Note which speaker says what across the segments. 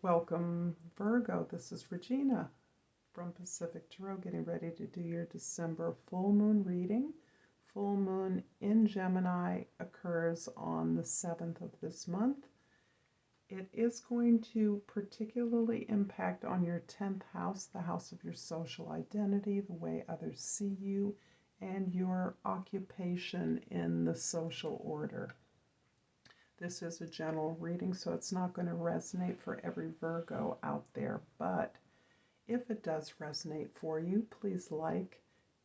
Speaker 1: Welcome, Virgo. This is Regina from Pacific Tarot, getting ready to do your December full moon reading. Full moon in Gemini occurs on the 7th of this month. It is going to particularly impact on your 10th house, the house of your social identity, the way others see you, and your occupation in the social order. This is a general reading, so it's not going to resonate for every Virgo out there, but if it does resonate for you, please like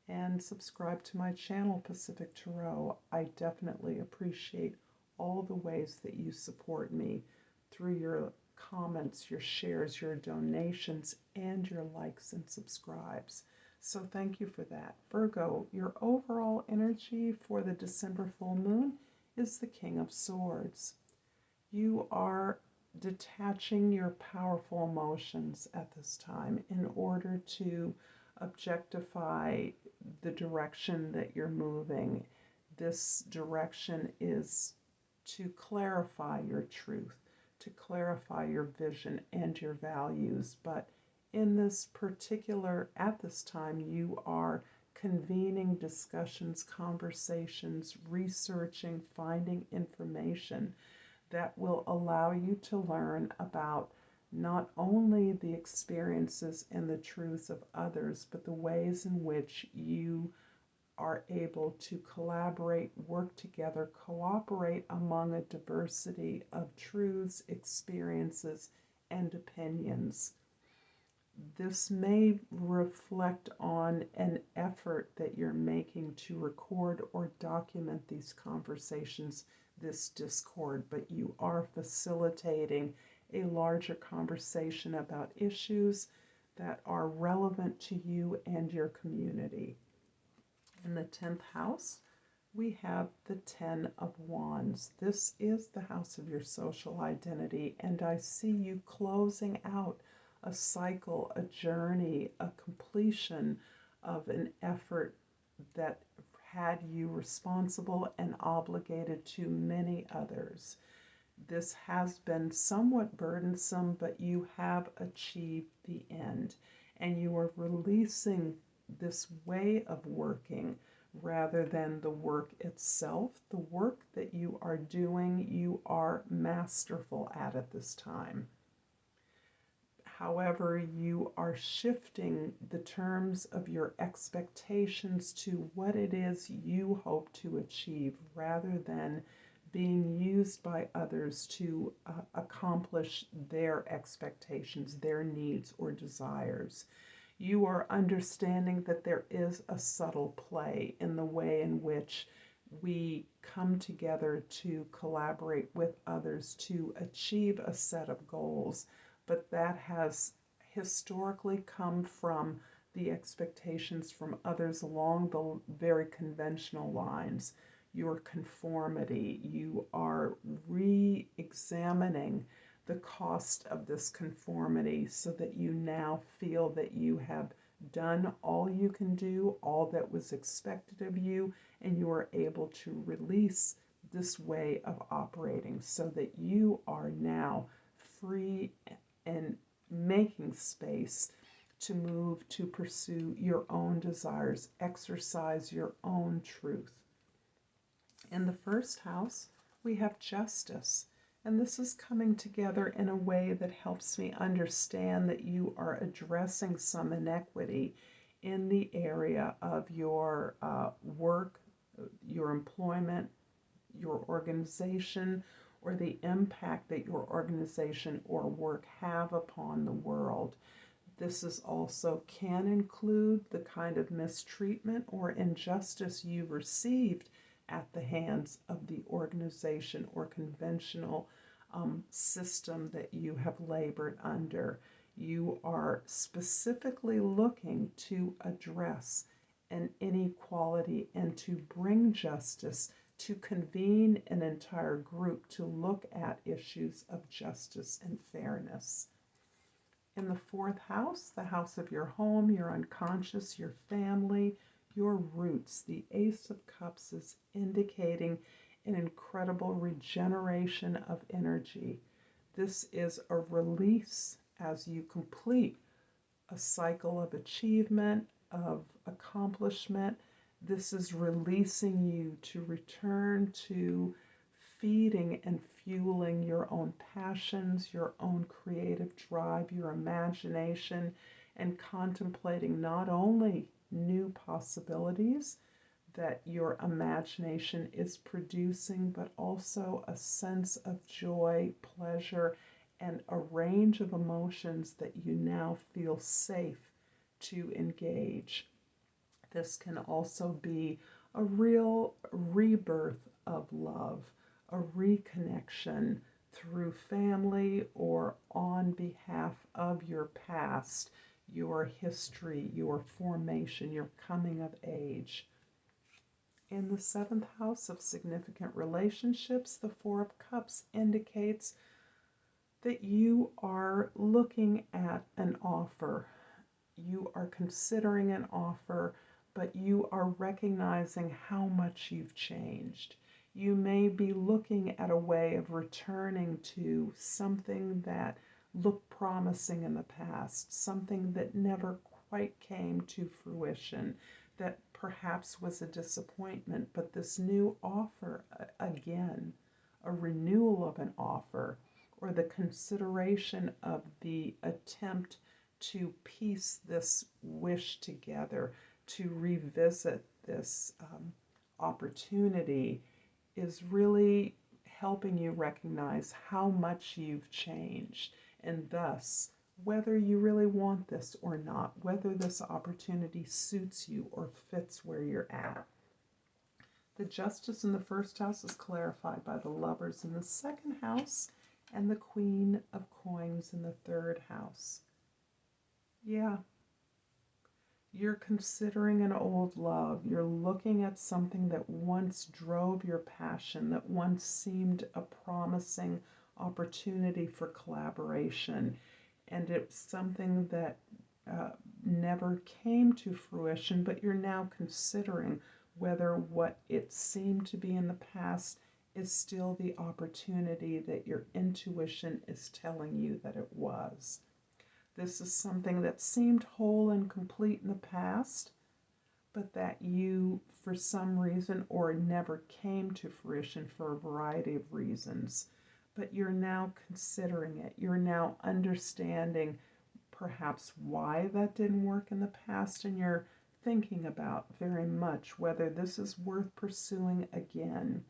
Speaker 1: and subscribe to my channel, Pacific Tarot. I definitely appreciate all the ways that you support me through your comments, your shares, your donations, and your likes and subscribes. So thank you for that. Virgo, your overall energy for the December full moon is the King of Swords. You are detaching your powerful emotions at this time in order to objectify the direction that you're moving. This direction is to clarify your truth, to clarify your vision and your values. But in this particular, at this time, you are convening discussions, conversations, researching, finding information that will allow you to learn about not only the experiences and the truths of others, but the ways in which you are able to collaborate, work together, cooperate among a diversity of truths, experiences, and opinions. This may reflect on an effort that you're making to record or document these conversations, this discord, but you are facilitating a larger conversation about issues that are relevant to you and your community. In the 10th house, we have the 10 of Wands. This is the house of your social identity, and I see you closing out a cycle, a journey, a completion of an effort that had you responsible and obligated to many others. This has been somewhat burdensome, but you have achieved the end, and you are releasing this way of working rather than the work itself. The work that you are doing, you are masterful at this time. However, you are shifting the terms of your expectations to what it is you hope to achieve rather than being used by others to accomplish their expectations, their needs or desires. You are understanding that there is a subtle play in the way in which we come together to collaborate with others to achieve a set of goals, but that has historically come from the expectations from others along the very conventional lines. Your conformity, you are re-examining the cost of this conformity so that you now feel that you have done all you can do, all that was expected of you, and you are able to release this way of operating so that you are now free and making space to move to pursue your own desires, exercise your own truth. In the first house, we have justice, and this is coming together in a way that helps me understand that you are addressing some inequity in the area of your work, your employment, your organization, or the impact that your organization or work have upon the world. This is also can include the kind of mistreatment or injustice you received at the hands of the organization or conventional system that you have labored under. You are specifically looking to address an inequality and to bring justice, to convene an entire group to look at issues of justice and fairness. In the fourth house, the house of your home, your unconscious, your family, your roots, the Ace of Cups is indicating an incredible regeneration of energy. This is a release as you complete a cycle of achievement, of accomplishment. This is releasing you to return to feeding and fueling your own passions, your own creative drive, your imagination, and contemplating not only new possibilities that your imagination is producing, but also a sense of joy, pleasure, and a range of emotions that you now feel safe to engage. This can also be a real rebirth of love, a reconnection through family or on behalf of your past, your history, your formation, your coming of age. In the seventh house of significant relationships, the Four of Cups indicates that you are looking at an offer. You are considering an offer, but you are recognizing how much you've changed. You may be looking at a way of returning to something that looked promising in the past, something that never quite came to fruition, that perhaps was a disappointment, but this new offer, again, a renewal of an offer, or the consideration of the attempt to piece this wish together, to revisit this opportunity, is really helping you recognize how much you've changed, and thus whether you really want this or not, whether this opportunity suits you or fits where you're at. The Justice in the first house is clarified by the Lovers in the second house and the Queen of Coins in the third house. Yeah, you're considering an old love. You're looking at something that once drove your passion, that once seemed a promising opportunity for collaboration. And it's something that never came to fruition, but you're now considering whether what it seemed to be in the past is still the opportunity that your intuition is telling you that it was. This is something that seemed whole and complete in the past, but that you, for some reason, or never came to fruition for a variety of reasons. But you're now considering it. You're now understanding perhaps why that didn't work in the past, and you're thinking about very much whether this is worth pursuing again.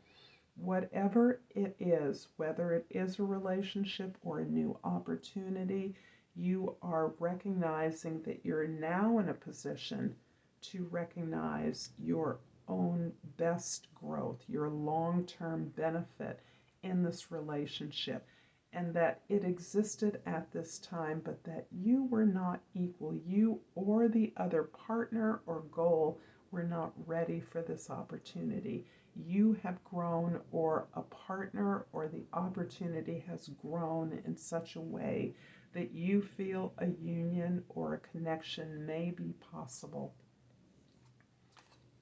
Speaker 1: Whatever it is, whether it is a relationship or a new opportunity, you are recognizing that you're now in a position to recognize your own best growth, your long-term benefit in this relationship, and that it existed at this time, but that you were not equal. You or the other partner or goal were not ready for this opportunity. You have grown, or a partner or the opportunity has grown in such a way that you feel a union or a connection may be possible.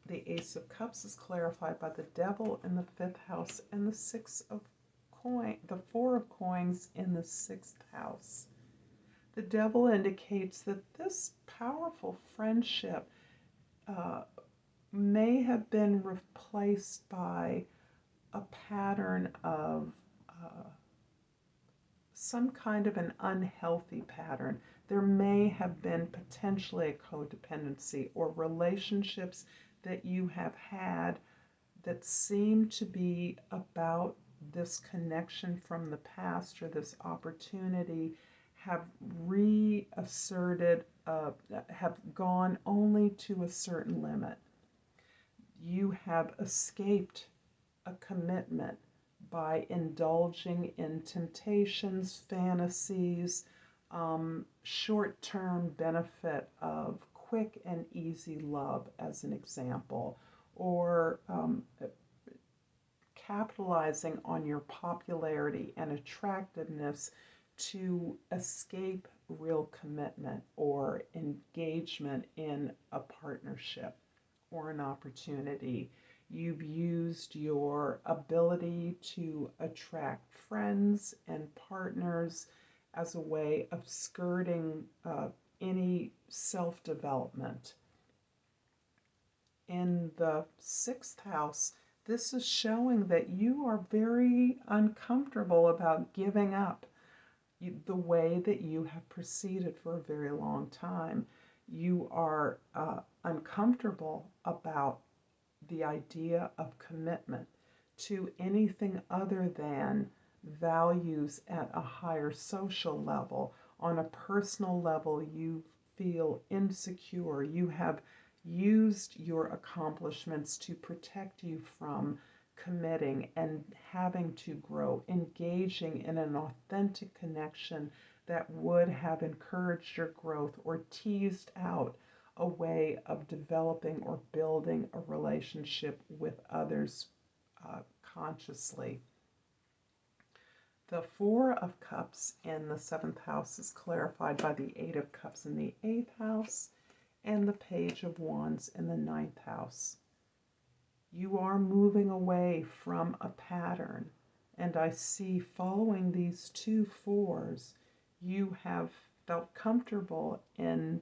Speaker 1: The Ace of Cups is clarified by the Devil in the fifth house and the Four of Coins in the sixth house. The Devil indicates that this powerful friendship may have been replaced by a pattern of some kind of an unhealthy pattern. There may have been potentially a codependency or relationships that you have had that seem to be about this connection from the past, or this opportunity, have reasserted, have gone only to a certain limit. You have escaped a commitment by indulging in temptations, fantasies, short-term benefit of quick and easy love, as an example, or capitalizing on your popularity and attractiveness to escape real commitment or engagement in a partnership or an opportunity. You've used your ability to attract friends and partners as a way of skirting any self-development. In the sixth house, this is showing that you are very uncomfortable about giving up the way that you have proceeded for a very long time. You are uncomfortable about the idea of commitment to anything other than values at a higher social level. On a personal level, you feel insecure. You have used your accomplishments to protect you from committing and having to grow, engaging in an authentic connection that would have encouraged your growth or teased out a way of developing or building a relationship with others consciously. The Four of Cups in the seventh house is clarified by the Eight of Cups in the eighth house and the Page of Wands in the ninth house. You are moving away from a pattern, and I see following these two fours, you have felt comfortable in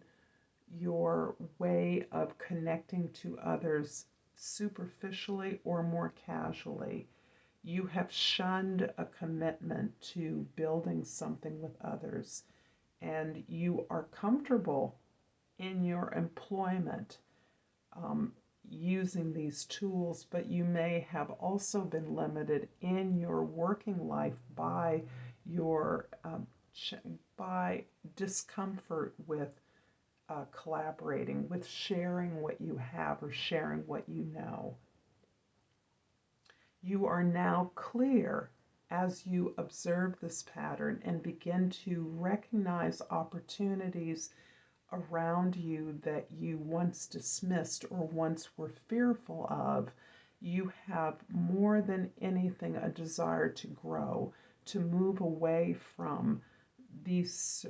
Speaker 1: your way of connecting to others superficially or more casually. You have shunned a commitment to building something with others, and you are comfortable in your employment using these tools, but you may have also been limited in your working life by your by discomfort with collaborating, with sharing what you have or sharing what you know. You are now clear as you observe this pattern and begin to recognize opportunities around you that you once dismissed or once were fearful of. You have more than anything a desire to grow, to move away from these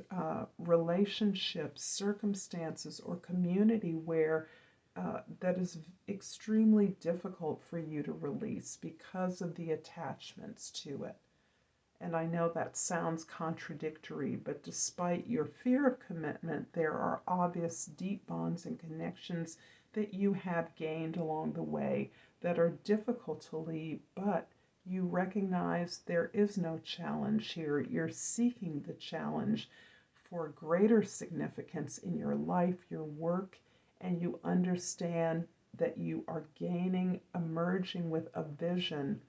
Speaker 1: relationships, circumstances, or community where that is extremely difficult for you to release because of the attachments to it. And I know that sounds contradictory, but despite your fear of commitment, there are obvious deep bonds and connections that you have gained along the way that are difficult to leave, but you recognize there is no challenge here. You're seeking the challenge for greater significance in your life, your work, and you understand that you are emerging with a vision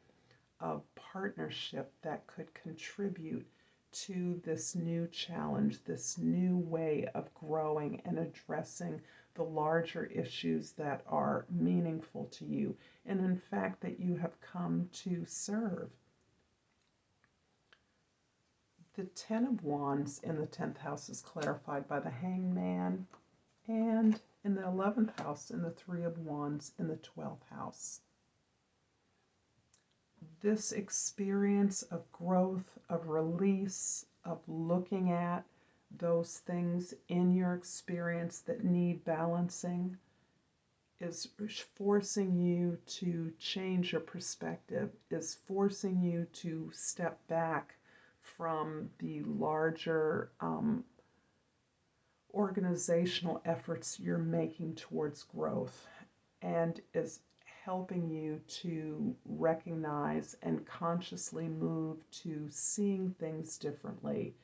Speaker 1: of partnership that could contribute to this new challenge, this new way of growing and addressing the larger issues that are meaningful to you, and in fact that you have come to serve. The Ten of Wands in the 10th house is clarified by the Hangman, and in the 11th house in the Three of Wands in the 12th house. This experience of growth, of release, of looking at those things in your experience that need balancing is forcing you to change your perspective, is forcing you to step back from the larger organizational efforts you're making towards growth, and is helping you to recognize and consciously move to seeing things differently,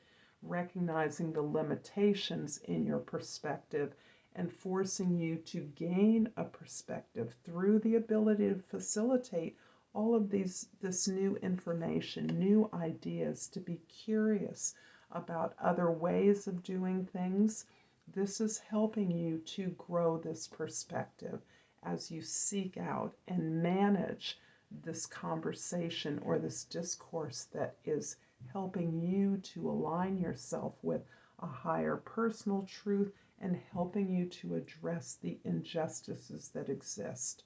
Speaker 1: recognizing the limitations in your perspective, and forcing you to gain a perspective through the ability to facilitate all of this new information, new ideas, to be curious about other ways of doing things. This is helping you to grow this perspective as you seek out and manage this conversation or this discourse that is helping you to align yourself with a higher personal truth and helping you to address the injustices that exist.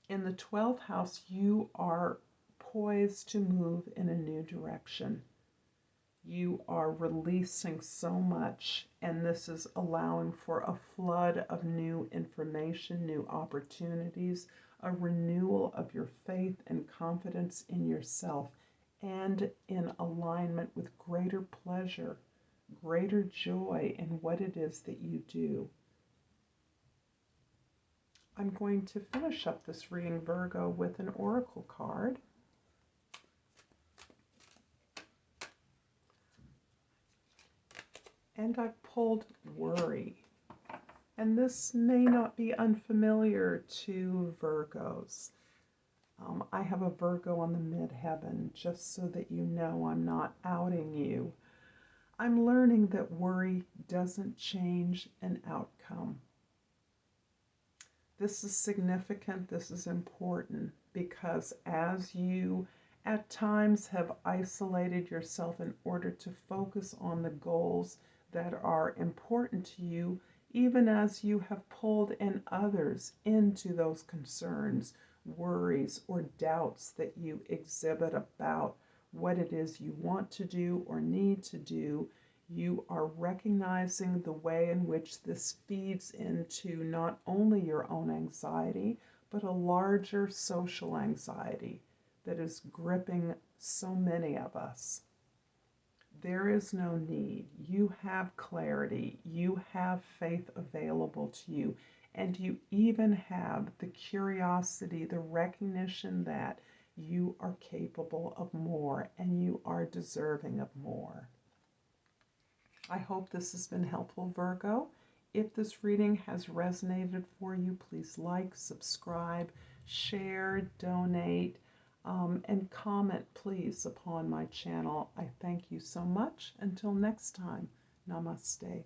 Speaker 1: In the 12th house, you are poised to move in a new direction. You are releasing so much, and this is allowing for a flood of new information, new opportunities, a renewal of your faith and confidence in yourself, and in alignment with greater pleasure, greater joy in what it is that you do. I'm going to finish up this reading, Virgo, with an oracle card. And I've pulled worry. And this may not be unfamiliar to Virgos. I have a Virgo on the midheaven, just so that you know I'm not outing you. I'm learning that worry doesn't change an outcome. This is significant, this is important, because as you at times have isolated yourself in order to focus on the goals that are important to you, even as you have pulled in others into those concerns, worries, or doubts that you exhibit about what it is you want to do or need to do, you are recognizing the way in which this feeds into not only your own anxiety, but a larger social anxiety that is gripping so many of us. There is no need. You have clarity. You have faith available to you. And you even have the curiosity, the recognition that you are capable of more and you are deserving of more. I hope this has been helpful, Virgo. If this reading has resonated for you, please like, subscribe, share, donate, and comment, please, upon my channel. I thank you so much. Until next time, Namaste.